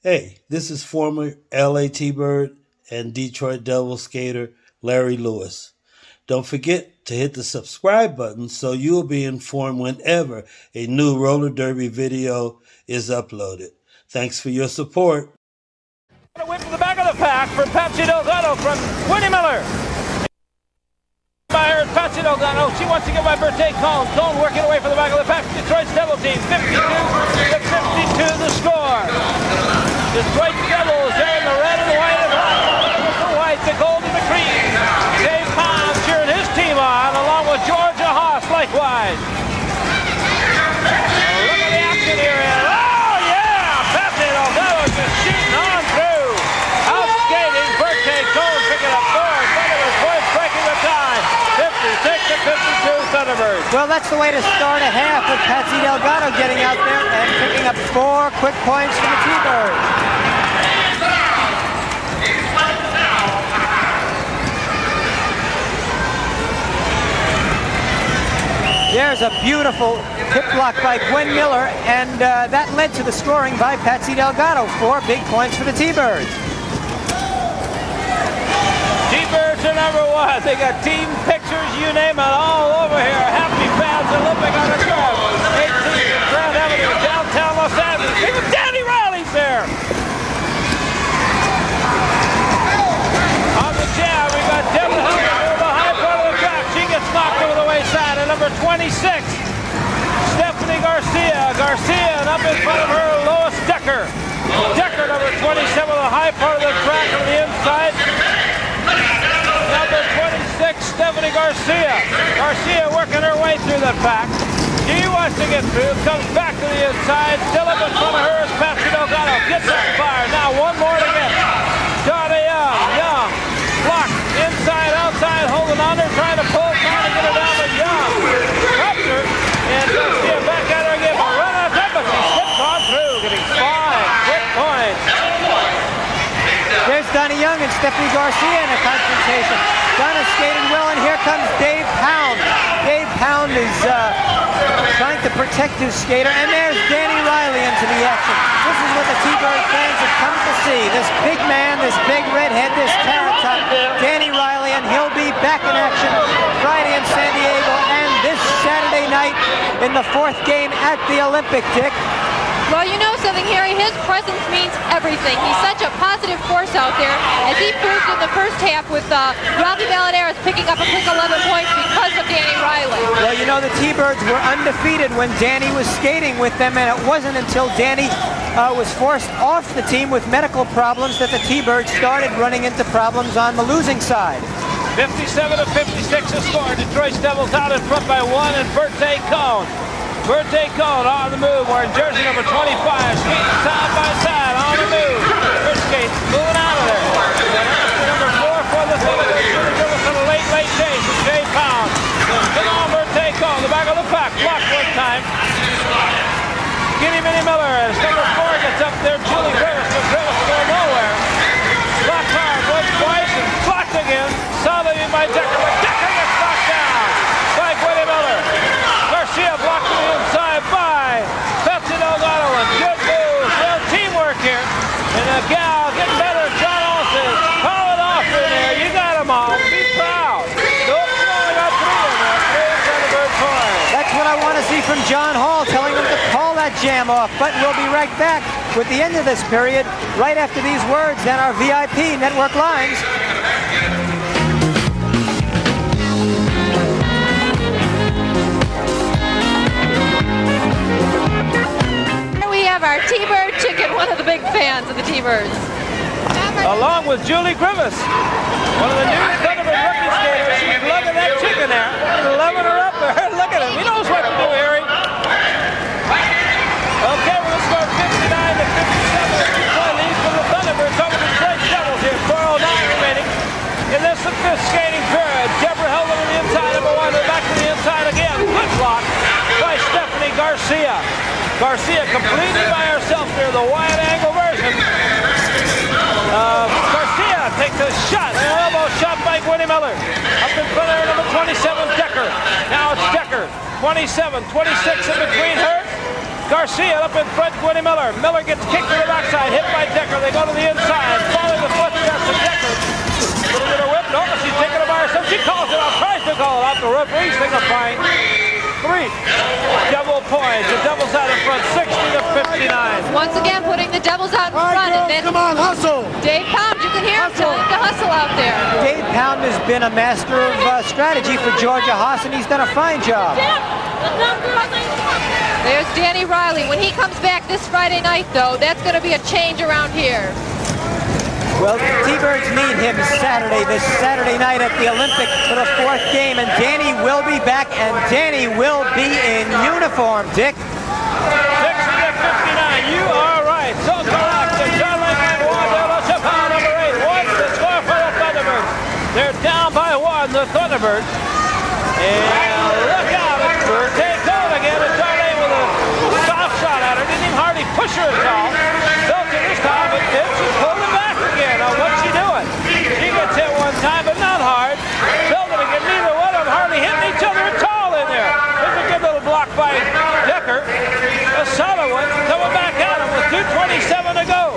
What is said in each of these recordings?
Hey, this is former LA T-Bird and Detroit Devils skater Larry Lewis. Don't forget to hit the subscribe button so you'll be informed whenever a new roller derby video is uploaded. Thanks for your support. A whip to the back of the pack for Patsy Delgado from Gwen Miller. Patsy Delgado, she wants to give my birthday cone. Cone working away from the back of the pack. Detroit's Devil team, 52-52 the score. Detroit Devils, they're in the red and the white and the white, the gold and the cream. Dave Palm cheering his team on, along with Georgia Haas likewise. Look at the action here. Oh yeah, Patsy Delgado just shooting on through. Out skating, birthday cone picking up four. Thunderbirds points breaking the tie. 56-52 Thunderbirds. Well, that's the way to start a half with Patsy Delgado getting out there and picking up 4 quick points for the T-Birds. There's a beautiful hip block by Gwen Miller, and that led to the scoring by Patsy Delgado. 4 big points for the T-Birds. T-Birds are number 1. They got team pictures, you name it, all over here. Happy fans are living on the track. 18th Grand Avenue, downtown Los Angeles. Even Danny Riley's there. On the jam, we got Deborah Hillman over the high part of the track. She gets knocked over the wayside at number 26. Stephanie Garcia. Garcia, and up in front of her, Lois Decker. Decker, number 27, the high part of the track on the inside. Number 26, Stephanie Garcia. Garcia working her way through the pack. She wants to get through, comes back to the inside. Still up in front of her is Patsy Delgado. Gets on fire. Now one more to get. Donna Young. Blocked. Inside, outside, holding on her, trying to pull, trying to get her down, but Young helped her. And Garcia back at her again. But run out of time, but she slips on through, getting 5 quick points. There's Donna Young and Stephanie Garcia in a confrontation. Donna skating well, and here comes Dave Pound. Dave Pound is trying to protect his skater, and there's Danny Riley into the action. This is what the T-Bird fans have come to see. This big man, this big redhead, this carrot top, Danny Riley, and he'll be back in action Friday in San Diego and this Saturday night in the 4th game at the Olympic, Dick. Well, you know something, Harry, his presence means everything. He's such a positive force out there, as he proved in the first half with Robbie Balladares picking up a quick 11 points because of Danny Riley. Well, you know, the T-Birds were undefeated when Danny was skating with them, and it wasn't until Danny was forced off the team with medical problems that the T-Birds started running into problems on the losing side. 57-56 the score. Detroit Devils out in front by 1, and Birthday Cone. Birthday Cone on the move, wearing jersey number 25, skating side by side on the move. Her skates moving out of there. Number 4 for the Thunderbirds. Julie Griffiths on a late chase with Jay Pound. Come on, Birthday Cone, the back of the pack, blocked one time. Skinny Minnie Miller as number 4 gets up there. Julie Griffiths, but Griffiths going nowhere. Blocked hard, once, twice, and blocked again. Solid by Decker, but Decker gets knocked down by Gwen Miller. Garcia blocked to the inside by Patsy Delgado, and good move. Well, teamwork here. And the gal getting better. John Olsen, call it off in there. You got them all. Be proud. Nope, you only got 3 in there. 3 Thunderbird points. That's what I want to see from John Hall, telling them to call that jam off. But we'll be right back with the end of this period, right after these words and our VIP network lines. Our T-Bird chicken, one of the big fans of the T-Birds. Along with Julie Griffiths, one of the new Thunderbird rookie skaters. She's lugging that chicken there. Loving her up there. Look at him. He knows what to do, Harry. Okay, we're going to score 59-57. Two-point lead for the Thunderbirds over the Detroit Devils here. 4:09 remaining in this the 5th skating period. Deborah Hillman on the inside, number 1. They're back to the inside again. Good block by Stephanie Garcia. Garcia completely by herself there, the wide angle version. Garcia takes a shot, an elbow shot by Gwen Miller. Up in front of her, number 27, Decker. Now it's Decker, 27, 26 in between her. Garcia up in front, Gwen Miller. Miller gets kicked to the backside, hit by Decker. Decker. They go to the inside. Follow the footsteps of Decker. Little bit of whip. No, she's taking a bar. So she calls it out. Tries to call it out. The referee signifying 3. Double points. The Devils out in front, 60-59. Once again, putting the Devils out in front. And then come on, hustle. Dave Pound, you can hear him telling him to hustle out there. Dave Pound has been a master of strategy for Georgia Haas, and he's done a fine job. There's Danny Riley. When he comes back this Friday night, though, that's going to be a change around here. Well, T-Birds meet him this Saturday night at the Olympic for the 4th game, and Danny will be back, and Danny will be in uniform, Dick. 60-59, you are right. So correct. The Charlotte number 8. What's the score for the Thunderbirds? They're down by 1, the Thunderbirds. And look out, it's Birthday Cone again. It's Charlotte with a soft shot at her. Didn't even hardly push her at all. Built it this time, but then she pulled it back again. Now, what's she doing? She gets hit one time, but not hard. Built it again. Neither one of them hardly hitting each other at all in there. There's a good little block by Decker. A solid one. Coming back at him with 2:27 to go.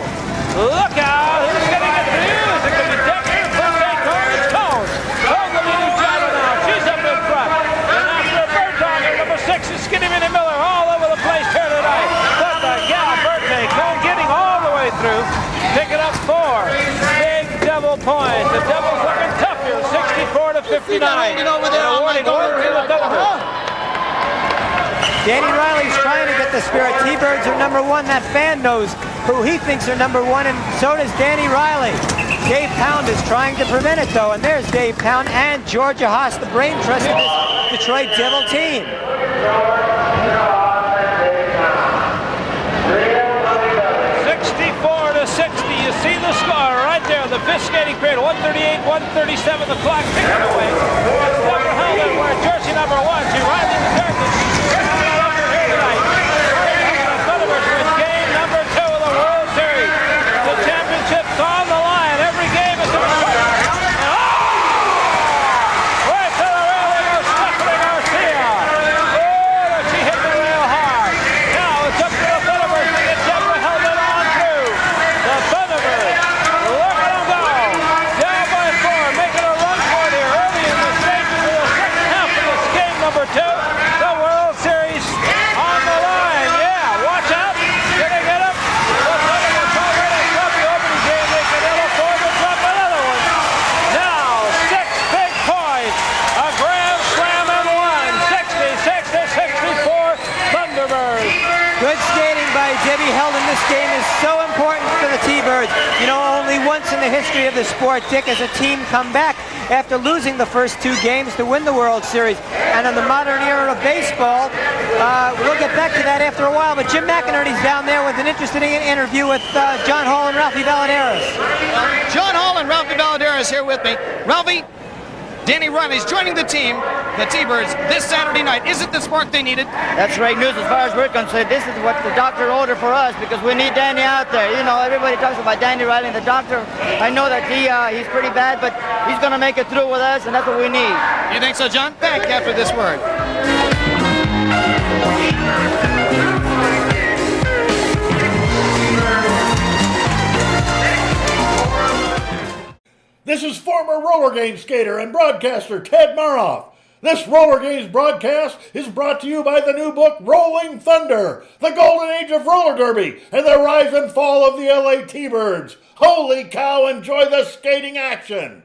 Look out. Who's going to get through? Is it going to be Decker? Birthday Cone? It's Cone. Cone the leading driver now. She's up in front. And after a bird dogger, number 6 is Skinny Minnie Miller all over the place here tonight. But the gal Birthday Cone getting all the way through. Picking up 4. Big Devil points. The Devils looking tough here. 64-59. And awarding over to the Thunderbirds. Danny Riley's trying to get the spirit. T-Birds are number 1. That fan knows who he thinks are number 1, and so does Danny Riley. Dave Pound is trying to prevent it, though, and there's Dave Pound and Georgia Haas, the brain trust of this Detroit Devil team. 64-60. You see the score right there. The fifth skating period. 138-137. The clock ticking away. It's number Helmet wearing jersey number 1. She riding the jersey. She's all over here tonight. The Thunderbirds with game number 2 of the World Series. The championship's on the line. Every game is in the fight. Right to the railing of Stephanie Garcia. Oh, she hit the rail hard. Now it's up to the Thunderbirds to get Deborah Helmet on through. The Thunderbirds, look at them go. Down by 4, making a run for it here early in the stages of the second half of this game number 2. The World Series on the line. Yeah, watch out. Can they get up? The Thunderbirds already dropped the opening game. They can afford to drop another one. Now, 6 big points. A grand slam and 1. 66-64 Thunderbirds. Good skating by Debbie Heldon. This game is so important for the T-Birds. You know, only once in the history of the sport, Dick, has a team come back after losing the first 2 games to win the World Series. And in the modern era of baseball, we'll get back to that after a while. But Jim McInerney's down there with an interesting interview with John Hall and Ralphie Valadares. John Hall and Ralphie Valadares here with me. Ralphie, Danny Riley's joining the team, the T-Birds, this Saturday night. Is it the spark they needed? That's great news as far as we're concerned. This is what the doctor ordered for us because we need Danny out there. You know, everybody talks about Danny Riley and the doctor. I know that he's pretty bad, but he's going to make it through with us, and that's what we need. You think so, John? Back after this word. This is former roller game skater and broadcaster Ted Maroff. This Roller Games broadcast is brought to you by the new book Rolling Thunder, the golden age of roller derby and the rise and fall of the LA T-Birds. Holy cow, enjoy the skating action.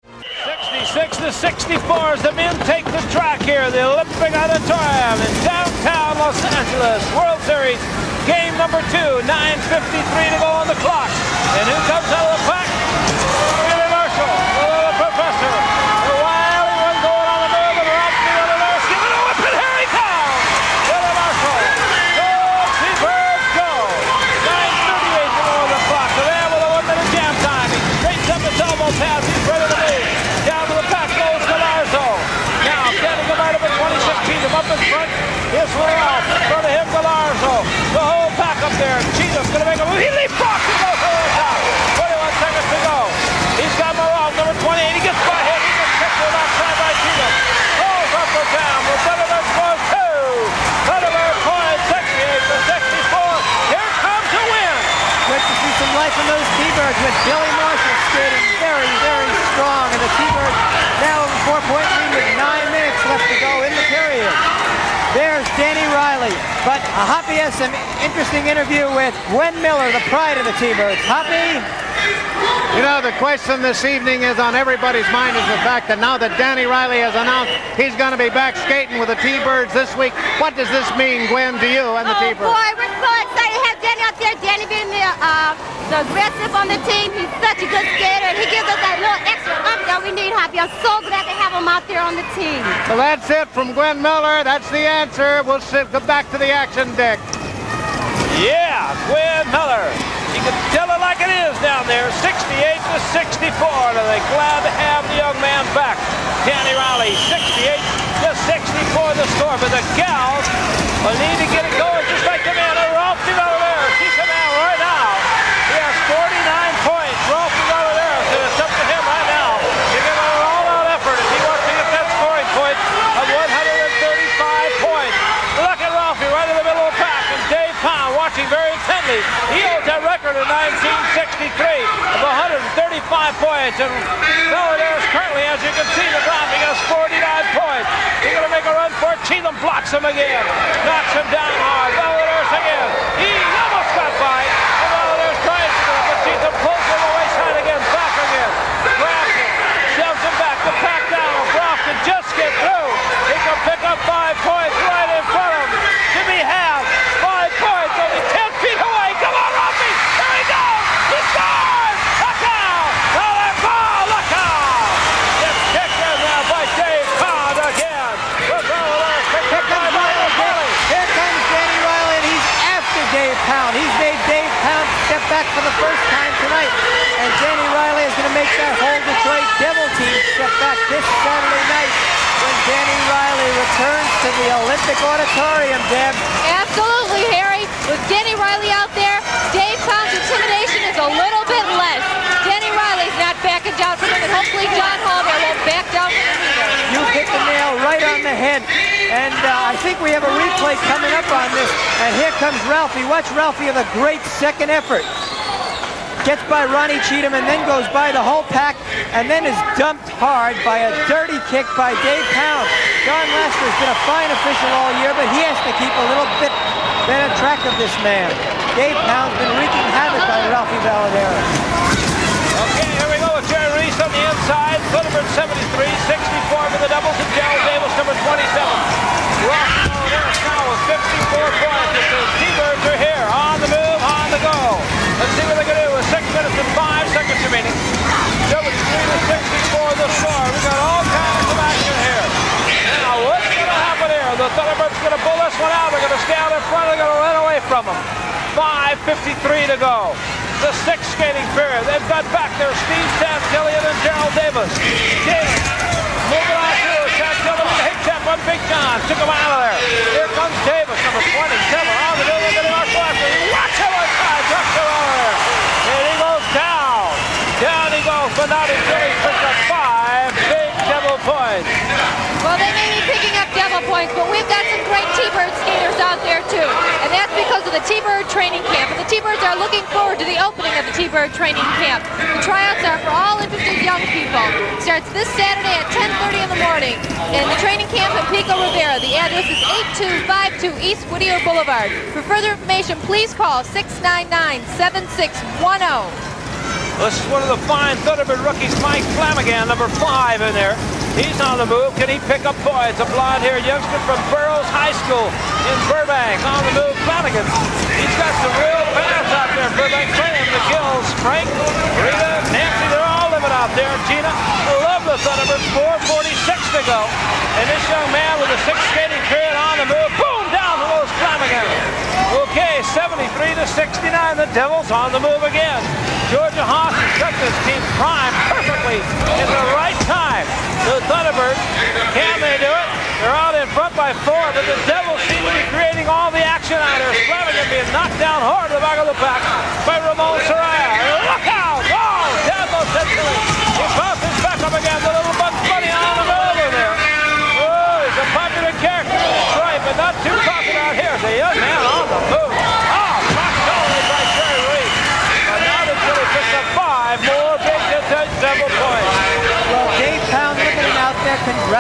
66-64 as the men take the track here, the Olympic Auditorium in downtown Los Angeles. World Series game number 2, 9:53 to go on the clock. And who comes out of the pack? Billy Marshall, the little professor. The wily one going on the move, and Ralph Valadares giving a whip, and here he comes! Billy Marshall. Go, T-Birds, go! 9:38 to go on the clock. So there with a 1-minute jam time. He straightens up his elbow pass. He's ready to move. Down to the pack goes Galarzo. Now standing about him at 26 feet. Him up in front. Here's Ralph. In front of him, Galarzo. The whole pack up there. Cheetah's going to make a move. He leapfrogs and goes over the top. T-Birds with Billy Marshall skating very, very strong. And the T-Birds now have a 4-point lead with 9 minutes left to go in the period. There's Danny Riley. But Hoppy has some interesting interview with Gwen Miller, the pride of the T-Birds. Hoppy? You know, the question this evening is on everybody's mind is the fact that now that Danny Riley has announced he's going to be back skating with the T-Birds this week, what does this mean, Gwen, to you and the T-Birds? Boy, we're so excited to have Danny out there. Danny being the aggressive on the team. He's such a good skater, and he gives us that little extra up that we need, Hoppy. I'm so glad to have him out there on the team. So that's it from Gwen Miller. That's the answer. We'll go back to the action deck. Yeah, Gwen Miller. You can tell it like it is down there, 68-64. And they're glad to have the young man back. Danny Riley, 68-64 the score. But the gals will need to get it going just like the man. Ralphie Valera, keep him out right now. He has 49 points. Ralphie Valera, so it's up to him right now to give an all-out effort if he wants to get that scoring point of 135 points. Look at Ralphie right in the middle of the pack. And Dave Pound watching very intently. He holds that record in 1963 of 135 points. And Valadares currently, as you can see, the dropping has 49 points. He's going to make a run for it. Cheatham blocks him again. Knocks him down hard. Valadares again. He almost got by. And Valadares tries to go, but Cheatham pulls him away side again. Back again. Grabs him. Shoves him back. The pack down. Brock can just get through. He can pick up 5 points right in front of him. To be halved. 5 points. Only 10 feet away. Come on, Ralphie. There he goes. He scores. Look out. Now that ball. Look out. It's kicked in now by Dave Pound again. Here comes Riley. Here comes Danny Riley, and he's after Dave Pound. He's made Dave Pound step back for the first time tonight. And Danny Riley is going to make that whole Detroit Devil team step back this Saturday night when Danny Riley returns to the Olympic Auditorium, Deb. Absolutely, Harry. With Danny Riley out there, Dave Pound's intimidation is a little bit less. Danny Riley's not backing down from him, and hopefully John Hall there won't back down from him either. You hit the nail right on the head. And I think we have a replay coming up on this. And here comes Ralphie. Watch Ralphie with a great second effort. Gets by Ronnie Cheatham and then goes by the whole pack and then is dumped hard by a dirty kick by Dave Pound. Don Laster's been a fine official all year, but he has to keep a little bit better track of this man. Dave Pound's been wreaking havoc on Ralphie Valadares. Okay, here we go with Jerry Reese on the inside. Thunderbirds 73-64 with the doubles and Gerald Davis, number 27. Ralphie Valadares now with 54 points. The T-Birds are here, on the move, on the go. Let's see what they can do with 6 minutes and 5 seconds remaining. 73-64 the score. We got all kinds of action here. Now, what's going to happen here? The Thunderbirds going to pull this one out. They're going to stay out in front. They're going to run away from them. 5:53 to go. The 6th skating period. They've got back there Steve Santillion and Gerald Davis. Davis moving on through. Santillion with a hip tap on Big John. Took him out of there. Here comes Davis, number 27. On the middle of the Marshall after. Watch him inside. Tucks him over there. And he goes down. Down he goes, but not until he picks up 5 big Devil points. Well, they may be picking up Devil points, but we've got some great T-Bird skaters out there, too. And that's because of the T-Bird training camp. And the T-Birds are looking forward to the opening of the T-Bird training camp. The tryouts are for all interested young people. It starts this Saturday at 10:30 in the morning in the training camp at Pico Rivera. The address is 8252 East Whittier Boulevard. For further information, please call 699-7610. This is one of the fine Thunderbird rookies, Mike Flanagan, number 5 in there. He's on the move. Can he pick up points? A blonde-haired youngster from Burroughs High School in Burbank. On the move, Flanagan. He's got some real fans out there. Burbank playing the Gills. Frank, Rita, Nancy, they're all living out there. Gina, love the Thunderbirds. 4:46 to go. And this young man with a 6th skating period on the move. Boom! Down the Louis Flanagan. Okay, 73-69. The Devils on the move again. Georgia Haas has cut this team prime perfectly in the right time. The Thunderbirds, can they do it? They're out in front by 4, but the Devils seem to be creating all the action out there. Flanagan being knocked down hard to the back of the pack by Ramon Soraya. Look out! Oh, Dabo Century. He bounces back up again. The little Bugs Bunny on the move over there. Oh, he's a popular character in Detroit, but not too popular out here. The young man on the move. Oh, knocked over by Jerry Reese. But not until he picks up 5.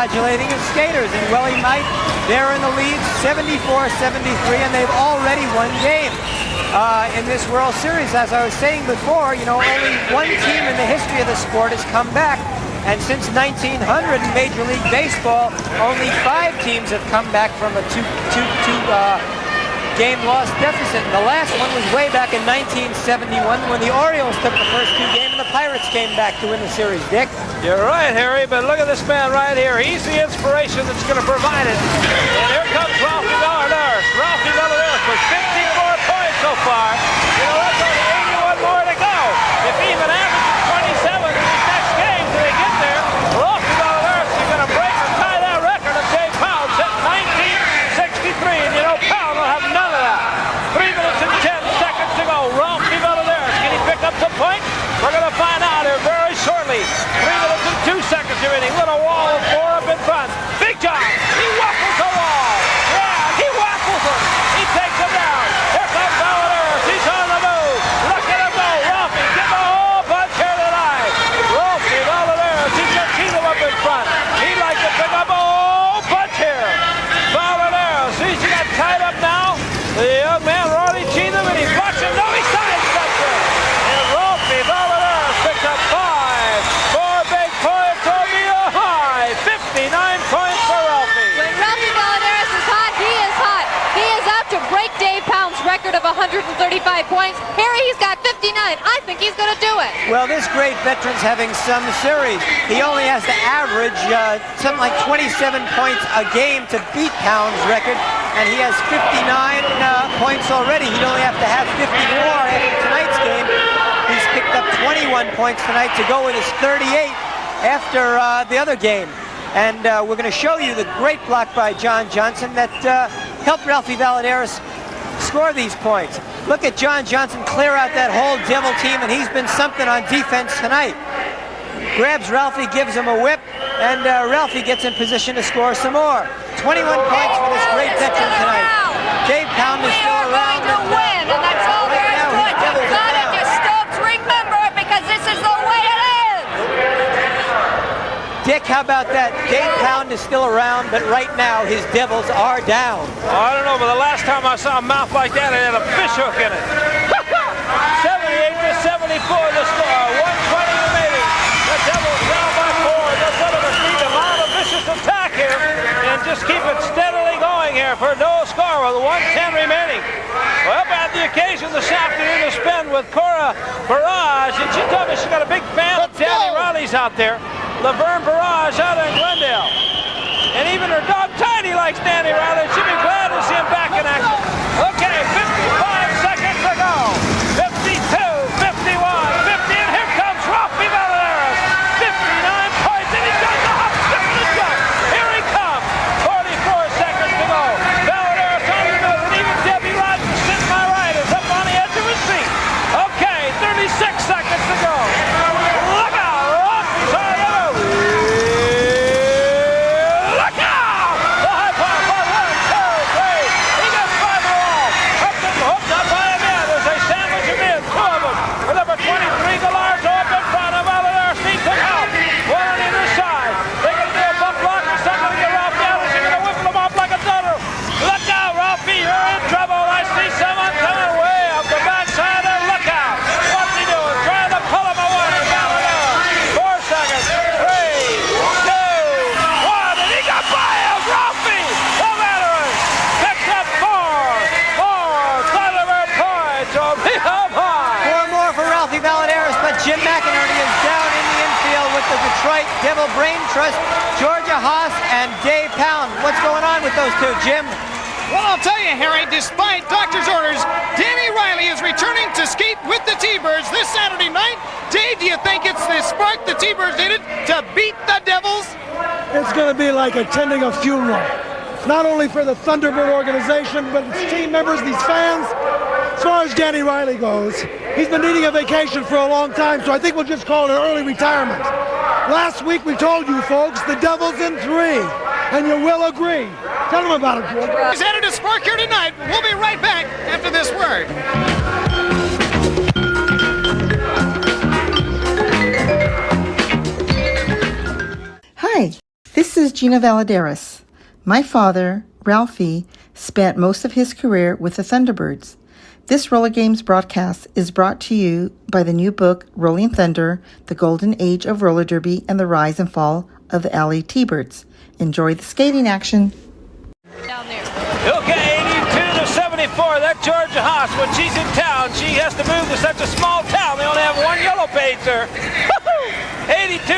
congratulating his skaters, and well he might. They're in the lead 74-73, and they've already won games in this World Series. As I was saying before, you know, only one team in the history of the sport has come back, and since 1900 in Major League Baseball, only 5 teams have come back from a two game loss deficit. And the last one was way back in 1971 when the Orioles took the first 2 games and the Pirates came back to win the series. Dick? You're right, Harry, but look at this man right here. He's the inspiration that's going to provide it. And here comes Ralphie Valadares. Ralphie Valadares with 54 points so far. You know, that's only 81 more to go. If he even averages 27 in these next games when they get there, Ralphie Valadares is going to break or tie that record of Dave Powell set in 1963. And you know, Powell will have none of that. 3 minutes and 10 seconds to go. Ralphie Valadares, can he pick up some points? We're going to find out here very shortly. 3 minutes and 2 seconds remaining. Little wall of 4 up in front. Big John, he waffles the wall. Yeah, he waffles him. He takes him down. Here comes Valadares. He's on the move. Look at him go. Ralphie, get the whole bunch here tonight. Ralphie Valadares, he's got Cheatham up in front. He'd like to pick up a whole bunch here. Valadares, he got tied up now. The young man, Ronnie Cheatham, and he's watching. No, he sidesteps it. And Ralphie Valadares picks up 5 more big points over the high. 59 points for Ralphie. When Ralphie Valadares is hot, he is hot. He is out to break Dave Pound's record of 135 points. Harry, he's got 59. I think he's going to do it. Well, this great veteran's having some series. He only has to average something like 27 points a game to beat Pound's record, and he has 59 points already. He'd only have to have 54 after tonight's game. He's picked up 21 points tonight to go with his 38 after the other game. And we're going to show you the great block by John Johnson that helped Ralphie Valadares score these points. Look at John Johnson clear out that whole Devil team, and he's been something on defense tonight. Grabs Ralphie, gives him a whip, and Ralphie gets in position to score some more. 21 points for this great veteran tonight. Dave Pound is still around. We are going to win, and that's all there is to it. You've got it, you Stokes. Remember it, because this is the way it is. Dick, how about that? Dave Pound is still around, but right now his Devils are down. I don't know, but the last time I saw a mouth like that, it had a fish hook in it. 78-74 the score. 120 remaining. The Devils down by 4. The Thunderbirds need to mount a vicious attack here and just keep it steadily going here for no score with 110 remaining. Well, at the occasion this afternoon to spend with Cora Barrage, and she told me she's got a big fan of Danny Riley's out there. Laverne Barrage out in Glendale. And even her dog Tiny likes Danny Riley. She'd be glad to see him back in action. Okay, 55 seconds to go. 52, 51, 50, and here comes Ralphie Valadares. 59 points, and he does the hop, skip, and the jump. Here he comes. 44 seconds to go. Valadares on the move, and even Debbie Rogers sitting my right is up on the edge of his seat. Okay, 36 seconds to go. Look out, Ralphie's on the move. Look out! The high point by 1, 2, 3. He gets 5 all. Hooked up by him in as they sandwich him in. 2 of them. With number 23, Gallardo up in front of Valadares. Needs some help. 1 on either side. They're going to do a buck block. Or something to get Ralphie out. They're going to whip him off like a thunder. Look out, Ralphie. You're in trouble. I see someone coming way up the backside there. Look out. What's he doing? Trying to pull him away. Valadares. 4 seconds. 3, 2, 1. And he got by him. Ralphie, the veteran, picks up 4 Thunderbird points. So big up high. 4 more for Ralphie Valadares, but Jim McInerney is down in the infield with the Detroit Devil Brain Trust, Georgia Haas, and Dave Pound. What's going on with those two, Jim? Well, I'll tell you, Harry, despite doctor's orders, Danny Riley is returning to skate with the T-Birds this Saturday night. Dave, do you think it's the spark the T-Birds needed to beat the Devils? It's going to be like attending a funeral. Not only for the Thunderbird organization, but its team members, these fans. As far as Danny Riley goes, he's been needing a vacation for a long time, so I think we'll just call it an early retirement. Last week we told you folks, the Devils in 3, and you will agree. Tell them about it, George. He's headed to Spark here tonight. We'll be right back after this word. Hi, this is Gina Valadares. My father, Ralphie, spent most of his career with the Thunderbirds. This Roller Games broadcast is brought to you by the new book, Rolling Thunder, The Golden Age of Roller Derby and the Rise and Fall of the LA T-Birds. Enjoy the skating action. Down there. Okay, 82-74. That Georgia Haas, when she's in town, she has to move to such a small town. They only have one yellow page there. 82-74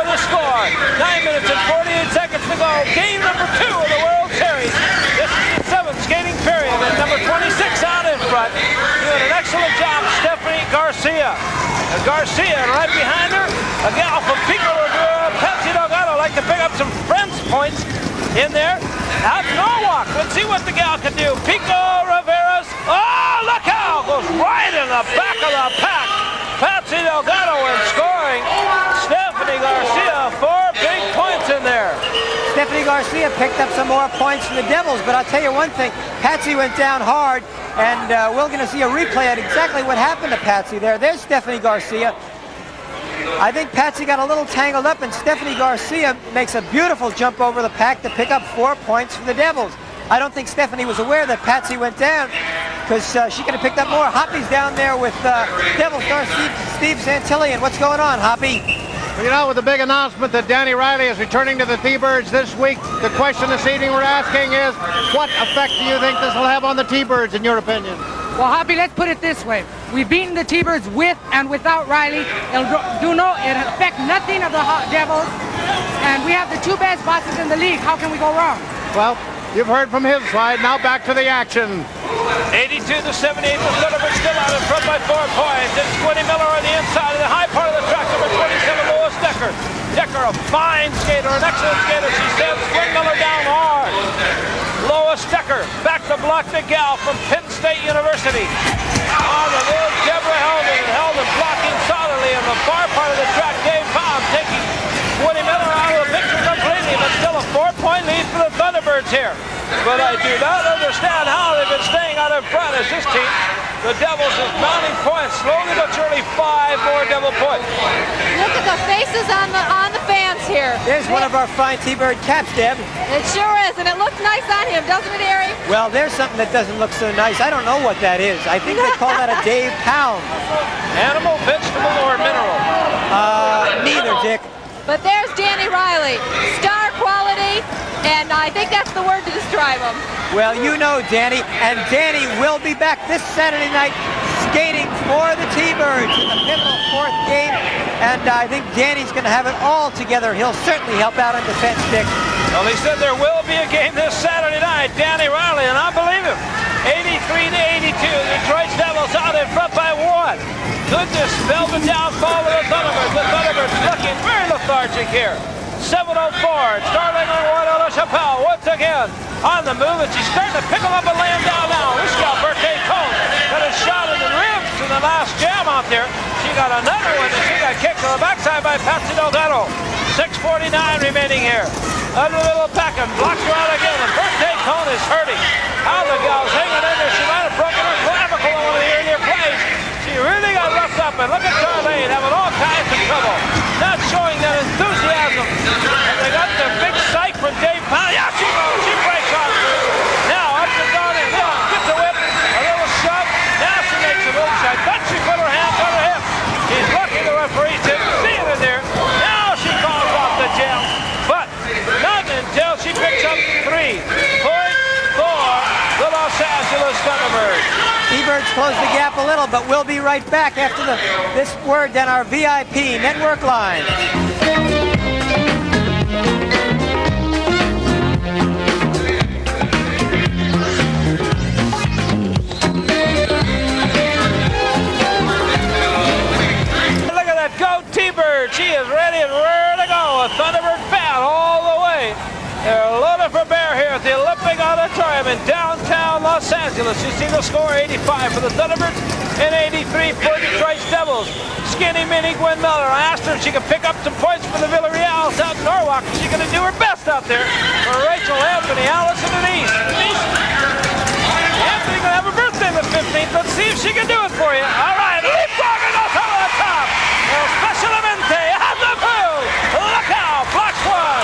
the score. 9 minutes and 48 seconds to go. Game number 2 of the World Series. This is the 7th skating period, and number 26 out in front. Doing an excellent job, Stephanie Garcia. Garcia, and right behind her, a gal from Pico, Patsy Delgado, like to pick up some friends points in there. Out Norwalk. Let's see what the gal can do. Pico Rivera's. Oh, look how! Goes right in the back of the pack. Patsy Delgado is scoring. Stephanie Garcia, 4 big points in there. Stephanie Garcia picked up some more points from the Devils, but I'll tell you one thing. Patsy went down hard, and we're going to see a replay at exactly what happened to Patsy there. There's Stephanie Garcia. I think Patsy got a little tangled up, and Stephanie Garcia makes a beautiful jump over the pack to pick up 4 points for the Devils. I don't think Stephanie was aware that Patsy went down, because she could have picked up more. Hoppy's down there with Devil star Steve Santillan. What's going on, Hoppy? Well, you know, with the big announcement that Danny Riley is returning to the T-Birds this week, the question this evening we're asking is, what effect do you think this will have on the T-Birds, in your opinion? Well, Hoppy, let's put it this way. We've beaten the T-Birds with and without Riley. It'll affect nothing of the Devils. And we have the 2 best bosses in the league. How can we go wrong? Well, you've heard from his side. Now back to the action. 82-78. The Thunderbirds still out in front by 4 points. It's Gwen Miller on the inside of the high part of the track. Number 27, Lois Decker. Decker, a fine skater, an excellent skater. She sends Gwen Miller down hard. Lois Decker back to block the gal from Penn State University. On the move, Deborah Helden blocking solidly in the far part of the track. Dave Baum taking Woody Miller out of the picture completely, but still a 4-point lead for the Thunderbirds here. But I do not understand how they've been staying out in front as this team, the Devils, is mounting points. Slowly but surely 5 more Devil points. Look at the faces on the fans here. There's one of our fine T-Bird caps, Deb. It sure is, and it looks nice on him, doesn't it, Harry? Well, there's something that doesn't look so nice. I don't know what that is. I think they call that a Dave Pound. Animal, vegetable, or mineral? Neither, Dick. But there's Danny Riley, star quality, and I think that's the word to describe him. Well, you know Danny, and Danny will be back this Saturday night skating for the T-Birds in the pivotal 4th game, and I think Danny's going to have it all together. He'll certainly help out on defense, Dick. Well, he said there will be a game this Saturday night. Danny Riley, and I believe him. 83-82, the Detroit Devils out in front by 1. Goodness, spelled the downfall of the Thunderbirds. The Thunderbirds looking very lethargic here. 7:04, Starling on Royal LaChapelle once again on the move, and she's starting to pick them up and lay them down now. This gal, Birthday Cone, got a shot in the ribs in the last jam out there. She got another one, and she got kicked to the backside by Patsy Delgado. 6:49 remaining here. Under the little back and blocked her out again, and Birthday Cone is hurting. How the gal's hanging in there. She might have broken her clavicle on one of the earlier plays. She really got roughed up, and look at Charlene having all kinds of trouble. Not showing that enthusiasm. And they got the big psych from Dave Pound. Yeah, she goes. She breaks on through. Now, up to Donnie. Gets a whip. A little shove. Now she makes a move. I bet she put her hand on her hip. She's lucky the referee didn't see it in there. Now she calls off the jam. But not until she picks up 3 points for the Los Angeles Thunderbirds. T-Birds close the gap a little, but we'll be right back after this word on our VIP network line. Look at that go T-Bird. She is ready and rare to go. A Thunderbird fan all the way. They're loaded for bear here at the Olympic Auditorium in downtown Los Angeles. You see the score, 85 for the Thunderbirds and 83 for the Detroit Devils. Skinny mini Gwen Miller. I asked her if she could pick up some points for the Villarreals out in Norwalk. She's going to do her best out there for Rachel, Anthony, Allison, and Denise. Anthony's going to have a birthday on the 15th. Let's see if she can do it for you. All right, leapfrogging us over the top. Especialmente at the pool. Look out, blocks one.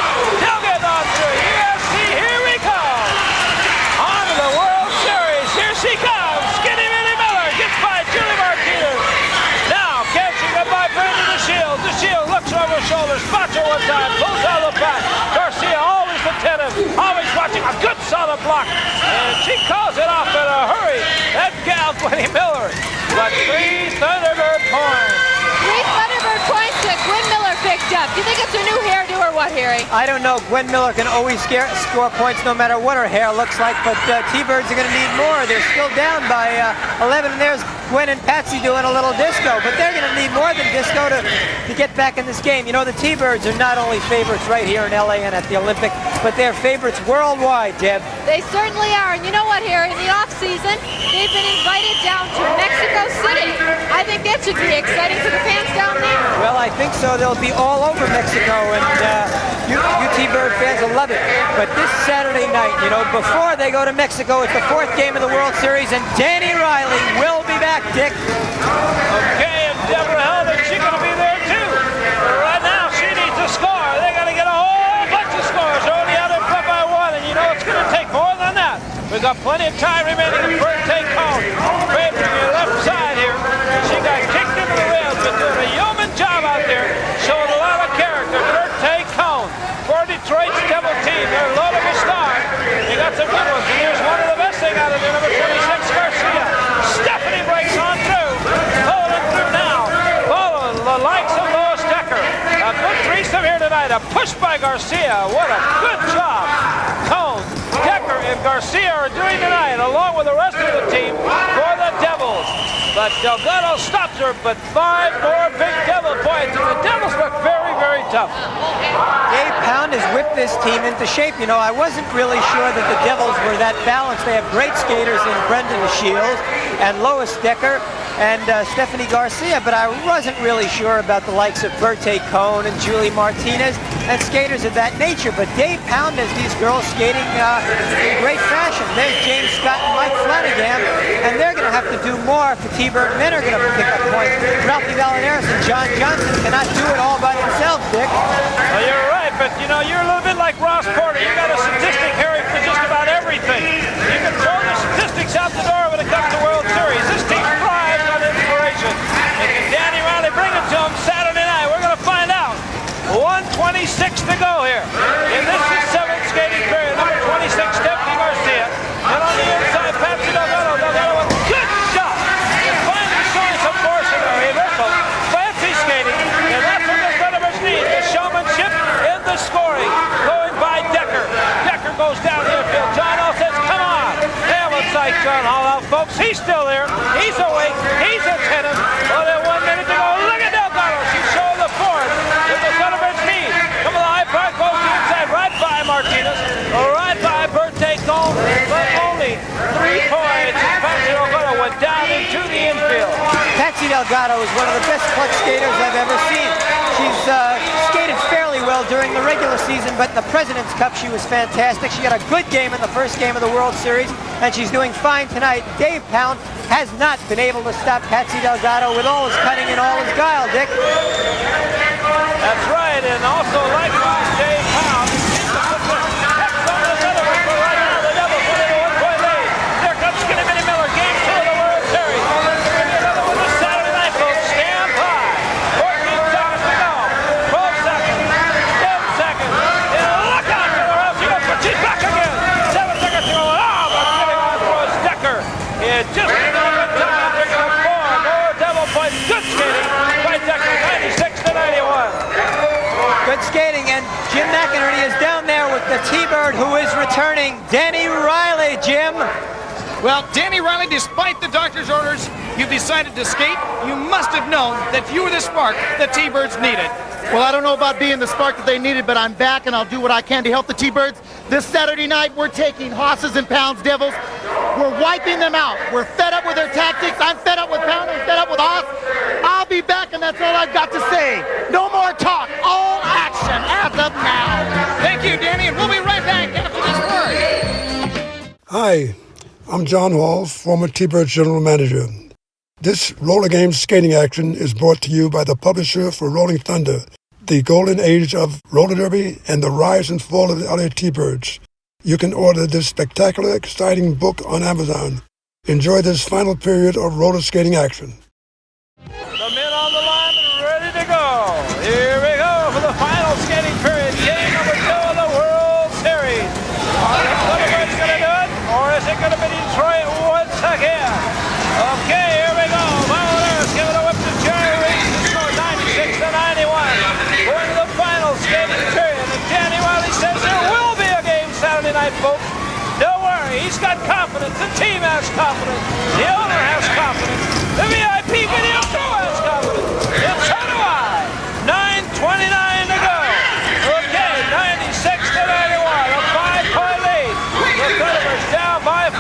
Gwen Miller. Got 3 Thunderbird points. 3 Thunderbird points that Gwen Miller picked up. Do you think it's her new hairdo or what, Harry? I don't know. Gwen Miller can always score points no matter what her hair looks like, but T-Birds are going to need more. They're still down by 11, and there's Gwen and Patsy doing a little disco, but they're going to need more than disco to get back in this game. You know, the T-Birds are not only favorites right here in LA and at the Olympic, but they're favorites worldwide, Deb. They certainly are. And you know what, Harry? In the off-season, they've been invited down to Mexico City. I think that should be exciting for the fans down there. Well, I think so. They'll be all over Mexico, and you T-Bird fans will love it. But this Saturday night, you know, before they go to Mexico, it's the 4th game of the World Series, and Danny Riley will be back, Dick. Okay, and Deborah Held, she's going to be there too. Right now, she needs to score. They got to get a whole bunch of scores. They're only out in front by 1, and you know it's going to take more than that. We've got plenty of time remaining. Birthday Cone, right from your left side here. She got kicked into the rails, but doing a yeoman job out there, showing a lot of character. Birthday Cone for Detroit's Devil team. They're loaded with stars. They got some good ones, and here's one of the best thing out of there, number 26, Garcia. Stephanie breaks on through, holding through now, following the likes of Lois Decker. A good threesome here tonight. A push by Garcia. What a good job. Cone, Decker, and Garcia are doing tonight, along with the rest of the team, for the Devils. But Delgado stops her, but 5 more big Devil points, and the Devils look very, very tough. Dave Pound has whipped this team into shape. You know, I wasn't really sure that the Devils were that balanced. They have great skaters in Brendan Shields and Lois Decker and Stephanie Garcia, but I wasn't really sure about the likes of Berthe Cone and Julie Martinez and skaters of that nature. But Dave Pound has these girls skating in great fashion. There's James Scott and Mike Flanagan, and they're going to have to do more if the T-Bird men are going to pick up points. Ralphie Valadares and John Johnson cannot do it all by themselves, Dick. Well, you're right, but you know, you're a little bit like Ross Porter. You got a statistic, Harry, for just about everything. You can throw the statistics out the door when it comes to World Series. This team thrives on inspiration. And can Danny Riley bring it to him Saturday night? We're going to find out. 1:26 to go here. And this is 7th skating period. Number 26, Stephanie Garcia. And on the inside, Patsy Delgado. Delgado with a good shot. And finally showing some force in her reversal. Fancy skating. And that's what the Thunderbirds need. The showmanship in the scoring. Going by Decker. Decker goes down the infield. John Hall says, come on. Damn, it's like John Hall out, folks. He's still there. He's awake. He's attentive. Only 1 minute to go. Look at Delgado. She's showing the force that the Thunderbirds need. Come on, the high park goes to the inside. Right by Martinez. Right by Berthe Cone. But only 3 points. Patsy Delgado went down into the infield. Patsy Delgado is one of the best clutch skaters I've ever seen. She's skated fairly well during the regular season, but in the President's Cup she was fantastic. She got a good game in the first game of the World Series, and she's doing fine tonight. Dave Pound has not been able to stop Patsy Delgado with all his cunning and all his guile, Dick. That's right, and also likewise Dave Pound. There comes Skinny Minnie Miller, game 2 of the World Series. Another one this Saturday night, folks. Stand by. 14 seconds to go. 12 seconds. 10 seconds. And look out for her else. She's back again. 7 seconds to go. Oh, but Skinny Minnie throws Decker. It just enough time to go 4 more Devil points. Good skating by Decker. 96 to 91. Good skating, and Jim McInerney is down there with the T-Bird who is returning. Danny Riley, Jim. Well, Danny Riley, despite the doctor's orders, you decided to skate. You must have known that you were the spark the T-Birds needed. Well, I don't know about being the spark that they needed, but I'm back, and I'll do what I can to help the T-Birds. This Saturday night, we're taking Hosses and Pounds Devils. We're wiping them out. We're fed up with their tactics. I'm fed up with Pound. I'm fed up with Hoss. I'll be back, and that's all I've got to say. No more talk. All action as of now. Thank you, Danny, and we'll be right back after this word. Hi, I'm John Hall, former T-Birds General Manager. This roller game skating action is brought to you by the publisher for Rolling Thunder, the golden age of roller derby and the rise and fall of the LA T-Birds. You can order this spectacular, exciting book on Amazon. Enjoy this final period of roller skating action. The men on the line and ready to go. Here we go for the final skating period. Game number 2 of the World Series. Are the Thunderbirds going to do it, or is it going to be Detroit once again? Of confidence. The owner has confidence. The VIP video crew has confidence. And so do I. 9:29 to go. Okay, 96 to 91. A 5-point lead. The Thunderbirds down by 5.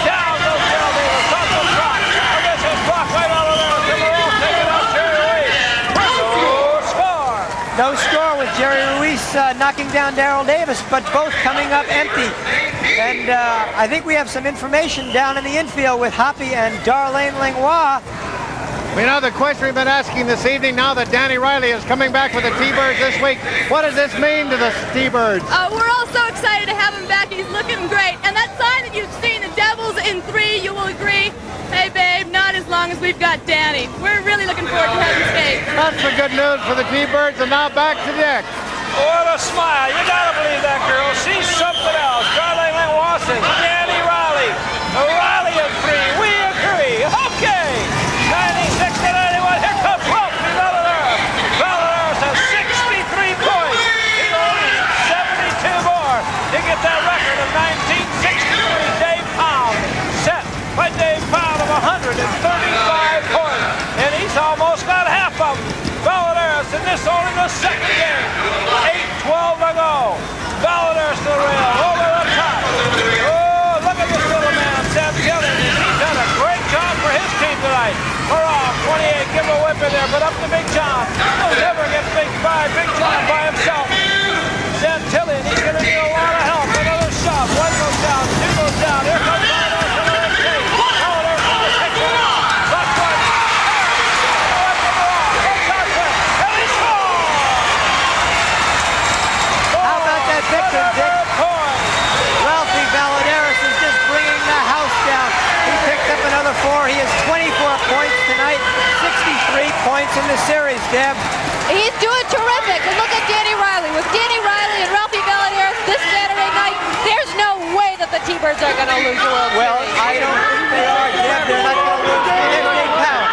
Down goes Gerald Davis. Off the block. And this is blocked right out of there. And they're all taking out Jerry Ruiz. No score. No score with Jerry Ruiz knocking down Daryl Davis, but both coming up empty. And I think we have some information down in the infield with Hoppy and Darlene Langlois. We know the question we've been asking this evening, now that Danny Riley is coming back with the T-Birds this week, what does this mean to the T-Birds? We're all so excited to have him back. He's looking great. And that sign that you've seen, the Devils in 3, you will agree, hey, babe, not as long as we've got Danny. We're really looking forward to having skate. That's the good news for the T-Birds, and now back to deck. What a smile. You gotta believe that girl. She's something else. Darlene Langlois says, Danny Riley. Riley in 3. We agree. Okay. 96 to 91. Here comes Ralphie Valadares. Valadares has 63 points. He only needs 72 more to get that record of 1963. Dave Pound set by Dave Pound of 135 points. And he's almost got half of them. Valadares in this only the second game. 8:12 to go. Valadares to the rail. Over the top. Oh, look at this little man, Sam Gillen. He's done a great job for his team tonight. Hurrah, 28, give him a whip in there, but up to Big John. He'll never get Big John by himself. Santillan, he's going to need a lot of help. Another shot. 1 goes down, 2 goes down. Here comes Valadares to the right case. Valadares to the 6th one out. Left one. How about that victim, Dick? Ralphie Valadares is just bringing the house down. He picked up another 4. He has 24 points tonight, 63 points in the series, Deb. He's doing terrific. And look at Danny Riley. With Danny Riley and Ralphie Valadares this Saturday night, there's no way that the T-Birds are going to lose the World Series. Well, I don't think they are, Deb. They're not going to lose. There's Dave Pound.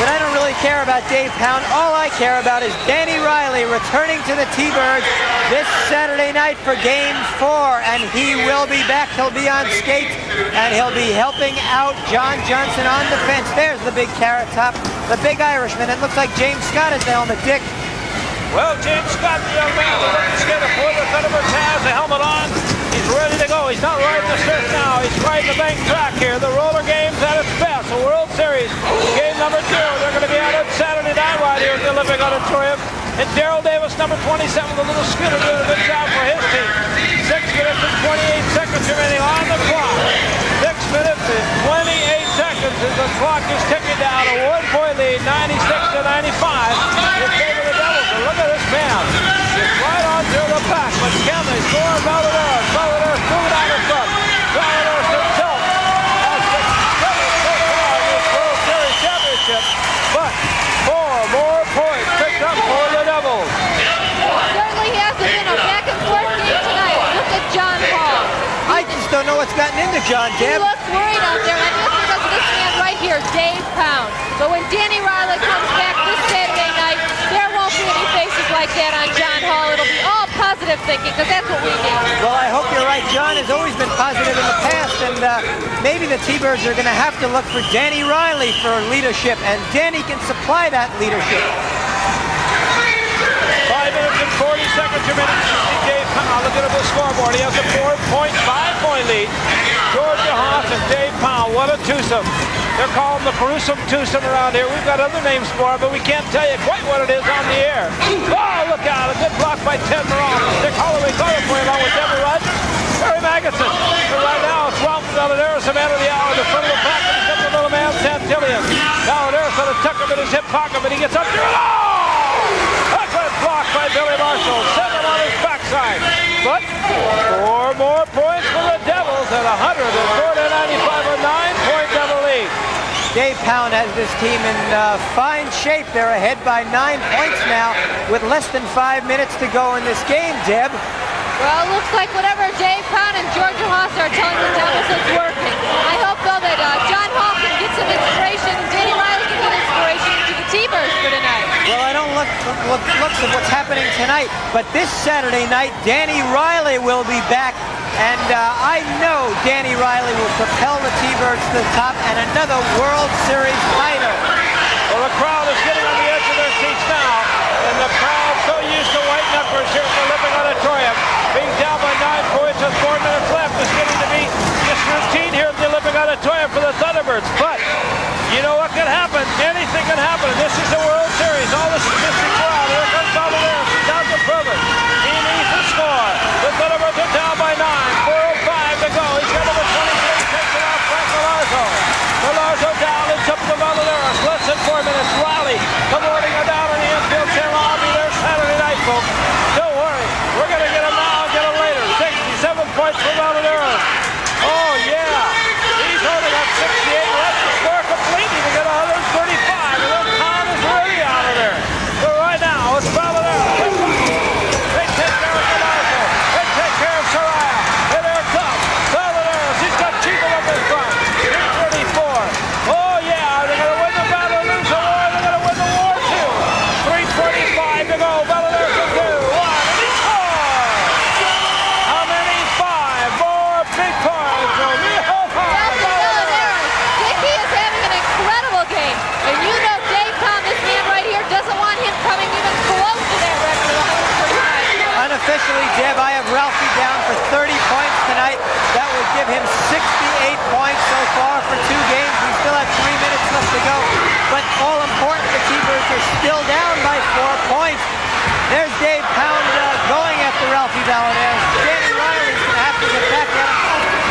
But I don't really care about Dave Pound. All I care about is Danny Riley returning to the T-Birds this Saturday night for Game 4. And he will be back. He'll be on skates. And he'll be helping out John Johnson on defense. There's the big carrot top, the big Irishman. It looks like James Scott is the helmet, Dick. Well, James Scott, the young man, the rookie skater for the Thunderbirds, has the helmet on. He's ready to go. He's not riding the surf now. He's riding the bank track here. The roller game's at its best. The World Series, game number 2. They're going to be out on Saturday night right here at the Olympic Auditorium. And Daryl Davis, number 27, the little scooter, doing a good job for his team. 6 minutes and 28 seconds remaining on the clock. 6 minutes and 28 seconds as the clock is ticking down. A 1-point lead, 96 to 95. In favor of the Devils. And look at this man. He's right on through the pack. But can they score? Valadares. Valadares moving out in front. Valadares himself has 6 so far in this World Series championship. But 4 more points picked up for the Devils. Certainly hasn't been a back-and-forth game tonight. Look at John Hall. I just don't know what's gotten into John, He Deb. looks worried out there, and that's because of this man right here, Dave Pound. But when Danny Riley comes back this Saturday night, there won't be any faces like that on John Hall. It'll be all positive thinking, because that's what we need. Well, I hope you're right. John has always been positive in the past, and maybe the T-Birds are going to have to look for Danny Riley for leadership, and Danny can supply that leadership. 5 minutes and 40 seconds remaining. Dave Pound, look at the scoreboard. He has a 4.5-point lead. Georgia Haas and Dave Pound, what a twosome. They're calling the gruesome twosome around here. We've got other names for it, but we can't tell you quite what it is on the air. Oh, look out. A good block by Ted Moran. Dick Holloway caught it for you along with Deborah Rogers. Barry Magnuson. But right now, it's Ralph Valadares, the man of the hour, the front of the pack, and he's got the little man, Santillan. Valadares on a tuck him in his hip pocket, but he gets up there. Oh! A good block by Billy Marshall. 7 on his backside. But 4 more points for the Devils at 104 to 95, a 9-point Devil lead. Dave Pound has this team in fine shape. They're ahead by 9 points now with less than 5 minutes to go in this game, Deb. Well, it looks like whatever Dave Pound and Georgia Haas are telling the Devils is working. I hope, though, that John Hall can get some inspiration and Danny Riley can get inspiration to the T-Birds for tonight. Well, I don't looks at what's happening tonight, but this Saturday night, Danny Riley will be back And I know Danny Riley will propel the T-Birds to the top and another World Series title. Well, the crowd is getting on the edge of their seats now, and the crowd so used to white numbers here at the Olympic Auditorium, being down by 9 points with 4 minutes left, is getting to be just routine here at the Olympic Auditorium for the Thunderbirds. But you know what can happen? Anything can happen. This is the World Series. All the statistics are out. Here comes Valderas. He does the prove it. He needs to score. The Thunderbirds are down by 9. 4:05 to go. He's got number 23. Takes it off Frank Millarzo. Millarzo down. It's up to Valderas. Less than 4 minutes. Riley cavorting it down in the infield channel. I'll be there Saturday night, folks. Don't worry. We're going to get him now and get him later. 67 points for Valderas. Oh, yeah. He's holding up 68. Let's score completely to get 135. And then Tom is really out of there. But right now, it's Valderas. They take care of Millarzo. They take care of Soraya. And there it comes. Valderas. He's got Chico up in front. 334. Oh, yeah. They're going to win the battle or lose the war. They're going to win the war, too. 3:45 to go. Valderas will do. 1. And he scores. How many? 5 more big points from He is having an incredible game. And you know Dave Tom, this man right here, doesn't want him coming even close to that record of 135. Unofficially, Deb, I have Ralphie down for 30 points tonight. That would give him 68 points so far for 2 games. We still have 3 minutes left to go. But all important, the T-Birds are still down by 4 points. There's Dave Pound going after Ralphie Valderas. Danny Riley's going to have to get back at him.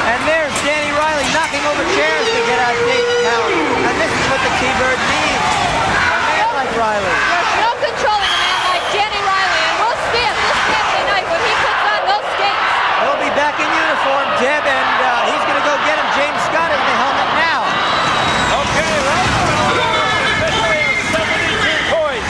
And there's Danny Riley knocking over chairs to get out Dave Pound. And this is what the T-Bird needs. A man like Riley. There's no controlling a man like Danny Riley. And we'll see it this Saturday night when he puts on those skates. He'll be back in uniform, Deb, and he's going to go get him. James Scott in the helmet now. Okay, right now, 72 points.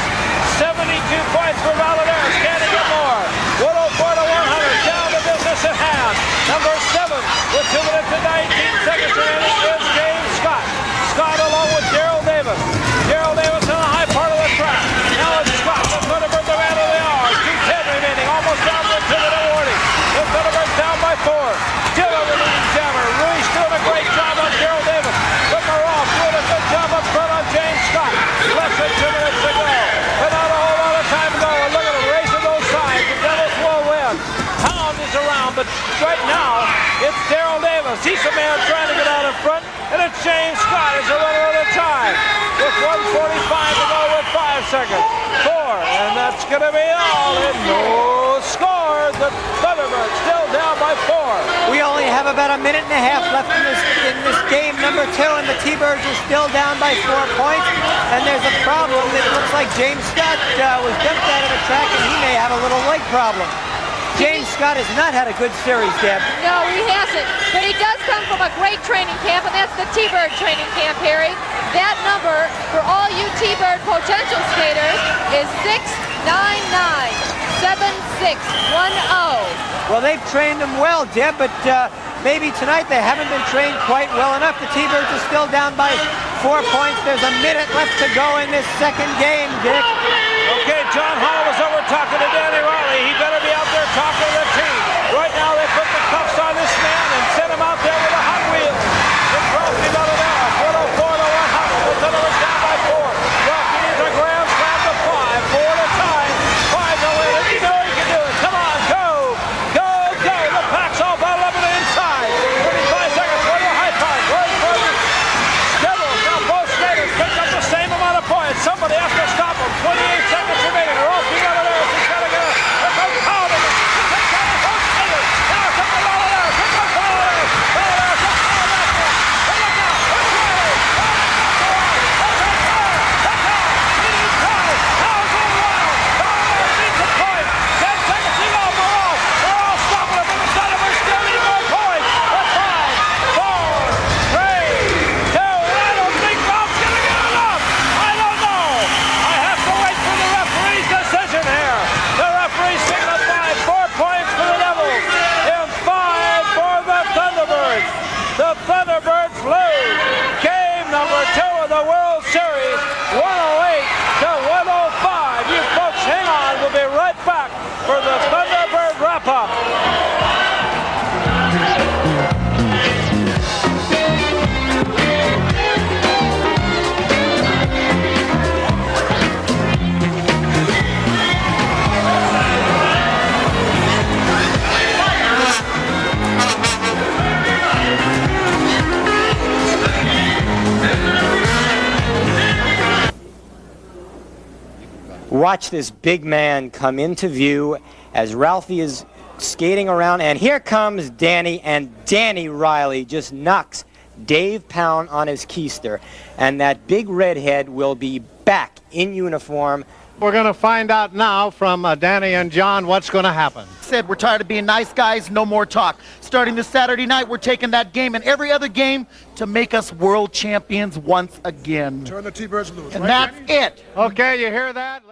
72 points for Valderas. Can he get more? 104 to 100. Down to business at hand. Number 7 with 2 minutes and 19 seconds remaining is James Scott. Scott along with Daryl Davis. Daryl Davis on the high part of the track. Now it's Scott. The Thunderbirds are out of the yard. 2:10 remaining. Almost down to 2 minute warning. The Thunderbirds down by 4. Still over the lead jammer. Ruiz doing a great job on Daryl Davis. But Maroff doing a good job up front on James Scott. Less than 2 minutes to go. But not a whole lot of time to go. And look at him racing those sides. The Devils will win. Pound is around, but right now it's Daryl Davis. He's the man trying to get out in front. And it's James Scott as a runner of the time. With 1:45 to go with 5 seconds. 4. And that's going to be all. And no score. The Thunderbirds still down by 4. We only have about a minute and a half left in this game number 2, and the T-Birds are still down by 4 points. And there's a problem. It looks like James Scott was dumped out of the track, and he may have a little leg problem. James Scott has not had a good series, Deb. No, he hasn't. But he does come from a great training camp, and that's the T-Bird training camp, Harry. That number for all you T-Bird potential skaters is 699-7610. Well, they've trained them well, Deb, but maybe tonight they haven't been trained quite well enough. The T-Birds are still down by 4 points. There's a minute left to go in this second game, Dick. Okay, John Hall was over talking to Danny Riley. He better be out there talking to the team. Right now they put the cuffs on this man and sent him out there with a Hot Wheels. It's Ralphie Valderas, 104 to 100. The Thunderbirds down by 4. Ralphie needs a grand slam to 5. 4 at a time. 5 to win it. You know he can do it. Come on, go. Go, go. The pack's all bottled up on the inside. 35 seconds for the high park. Right for the Devils. Now both skaters picked up the same amount of points. Somebody has to stop them. 28 seconds remaining. Ralphie Valderas has got to get it. Here comes Calvin. He takes down the both skaters. Now it's up to Valderas. Here comes Valderas. Valderas up to the back there. Hey, look out. Here's Riley. That's right there. That's out. He needs time. How's going wild? Valderas needs a point. 10 seconds to go. Maroff stopping him. But the Thunderbirds still need more points. But 5, 4, 3, 2. And I don't think Ralph's going to get enough. I don't know. I have to wait for the referee's decision here. The referee signified 4 points for the Devils and 5 for the Thunderbirds. The Thunderbirds lose game number 2 of the World Series, 108 to 105. You folks hang on. We'll be right back for the Thunderbird wrap-up. Watch this big man come into view as Ralphie is skating around, and here comes Danny, and Danny Riley just knocks Dave Pound on his keister, and that big redhead will be back in uniform. We're going to find out now from Danny and John what's going to happen. Said we're tired of being nice guys, no more talk. Starting this Saturday night, we're taking that game and every other game to make us world champions once again. Turn the T-Birds loose. And that's it. Okay, you hear that?